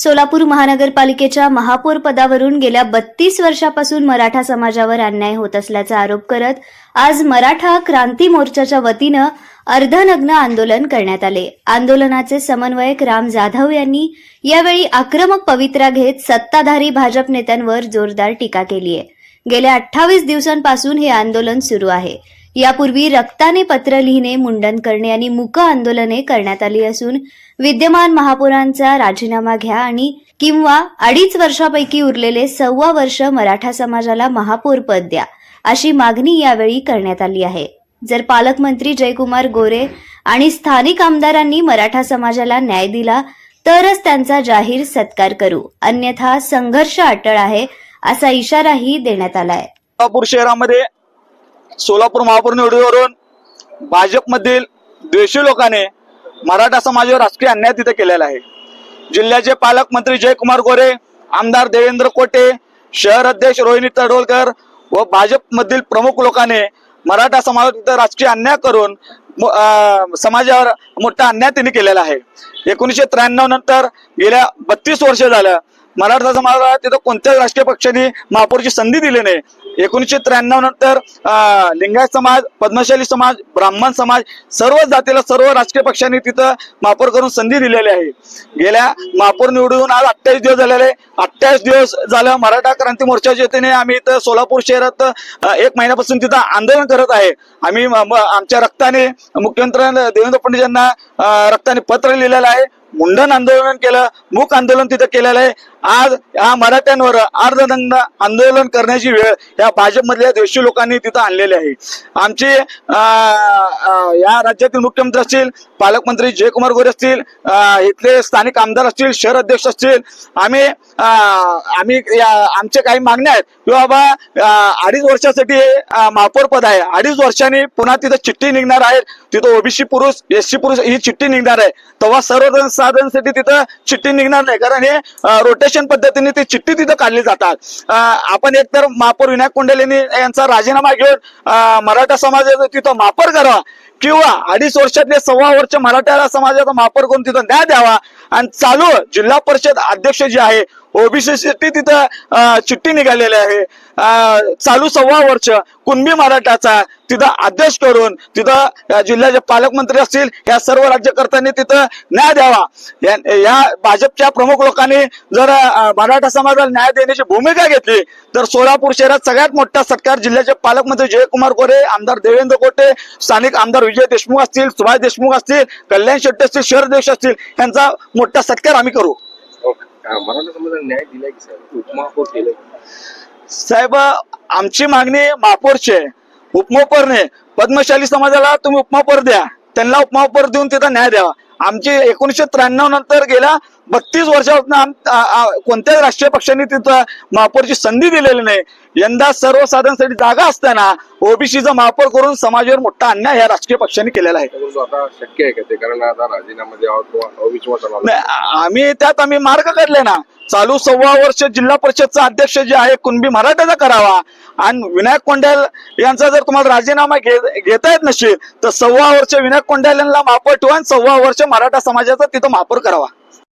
सोलापूर महानगरपालिकेच्या महापौर पदावरून गेल्या 32 वर्षापासून मराठा समाजावर अन्याय होत असल्याचा आरोप करत आज मराठा क्रांती मोर्चाच्या वतीनं अर्धनग्न आंदोलन करण्यात आले। आंदोलनाचे समन्वयक राम जाधव यांनी यावेळी आक्रमक पवित्रा घेत सत्ताधारी भाजप नेत्यांवर जोरदार टीका केली आहे। गेल्या 28 दिवसांपासून हे आंदोलन सुरू आहे। यापूर्वी रक्ताने पत्र लिहिणे, मुंडन करणे आणि मूक आंदोलने करण्यात आली असून विद्यमान महापौरांचा राजीनामा घ्या आणि किंवा 2.5 वर्षापैकी उरलेले 1.25 वर्ष मराठा समाजाला महापौर पद द्या, अशी मागणी यावेळी करण्यात आली आहे। जर पालकमंत्री जयकुमार गोरे आणि स्थानिक आमदारांनी मराठा समाजाला न्याय दिला तरच त्यांचा जाहीर सत्कार करू, अन्यथा संघर्ष अटळ आहे, असा इशाराही देण्यात आलाय। सोलापूर शहरामध्ये सोलापूर महापौर निवडीवरून भाजपमधील द्वेषी लोकांनी मराठा समाजावर राजकीय अन्याय तिथे केलेला आहे। जिल्ह्याचे पालकमंत्री जयकुमार गोरे, आमदार देवेंद्र कोटे, शहर अध्यक्ष रोहिणी तडवलकर व भाजपमधील प्रमुख लोकांनी मराठा समाजावर तिथे राजकीय अन्याय करून समाजावर मोठा अन्याय त्यांनी केलेला आहे। 1993 नंतर गेल्या 32 वर्ष झालं मराठा समाजाला तिथं कोणत्याच राजकीय पक्षांनी महापौरची संधी दिली नाही। 1993 नंतर लिंगायत समाज, पद्मशाली समाज, ब्राह्मण समाज सर्व जातीला सर्व राजकीय पक्षांनी तिथं महापौर करून संधी दिलेली आहे। गेल्या महापौर निवडून आज 28 दिवस झालेले, 28 दिवस झालं मराठा क्रांती मोर्चाच्या वतीने आम्ही इथं सोलापूर शहरात 1 महिन्यापासून तिथं आंदोलन करत आहे। आम्ही आमच्या रक्ताने मुख्यमंत्री देवेंद्र फडणवीस यांना रक्ताने पत्र लिहिलेलं आहे, मुंडन आंदोलन केलं, मूक आंदोलन तिथं केलेलं आहे। आज या मराठ्यांवर अर्धनग्न आंदोलन करण्याची वेळ या भाजपमधल्या द्वेषी लोकांनी तिथं आणलेली आहे। आमचे या राज्यातील मुख्यमंत्री असतील, पालकमंत्री जयकुमार गोरे असतील, इथले स्थानिक आमदार असतील, शहर अध्यक्ष असतील, आम्ही आमचे काही मागण्या आहेत की बाबा 2.5 वर्षासाठी महापौर पद आहे, 2.5 वर्षांनी पुन्हा तिथं चिठ्ठी निघणार आहे, तिथं ओबीसी पुरुष, एससी पुरुष ही चिठ्ठी निघणार आहे, तेव्हा सर्व साधनांसाठी तिथं चिठ्ठी निघणार नाही, कारण हे रोटेशन पद्धतीने ती चिठ्ठी तिथं काढली जातात। आपण एकतर महापौर विनायक कोंडेले यांचा राजीनामा घेऊन मराठा समाजाचा तिथं महापौर करावा किंवा 2.5 वर्षातले 1.25 वर्ष मराठा समाजाचा महापौर करून तिथं न्याय द्यावा आणि चालू जिल्हा परिषद अध्यक्ष जे आहे ओबीसी साठी तिथं चिठ्ठी निघालेली आहे, चालू 1.25 वर्ष कुणबी मराठाचा तिथं अध्यक्ष करून तिथं जिल्ह्याचे पालकमंत्री असतील या सर्व राज्यकर्त्यांनी तिथं न्याय द्यावा। या भाजपच्या प्रमुख लोकांनी जर मराठा समाजाला न्याय देण्याची भूमिका घेतली तर सोलापूर शहरात सगळ्यात मोठा सत्कार जिल्ह्याचे पालकमंत्री जयकुमार गोरे, आमदार देवेंद्र कोटे, स्थानिक आमदार विजय देशमुख असतील, सुभाष देशमुख असतील, कल्याण शेट्टी असतील, शहर अध्यक्ष असतील, यांचा मोठा सत्कार आम्ही करू। मराठा समाजाला न्याय दिलाय की साहेब, उपमहापौर केलं साहेब? आमची मागणी महापौरची आहे, उपमहापौर नाही। पद्मशाली समाजाला तुम्ही उपमहापौर द्या, त्यांना उपमहापौर देऊन तिथं न्याय द्यावा। आमची 1993 नंतर गेल्या 32 वर्षापासून कोणत्याच राष्ट्रीय पक्षांनी तिथं महापौरची संधी दिलेली नाही। यंदा सर्वसाधारणसाठी जागा असताना ओबीसीचा महापौर करून समाजावर मोठा अन्याय या राजकीय पक्षांनी केलेला आहे। आता शक्य आहे का ते? कारण आता राजीनामा द्यावा किंवा अविश्वास आम्ही मार्ग काढले ना, चालू 1.25 वर्ष जिल्हा परिषदचा अध्यक्ष जे आहे कुणबी मराठाचा करावा आणि विनायक कोंडेल यांचा जर तुम्हाला राजीनामा घेता येत नसेल तर 1.25 वर्ष विनायक कोंडेल यांना महापौर ठेवा आणि 1.25 वर्ष मराठा समाजाचा तिथं महापौर करावा।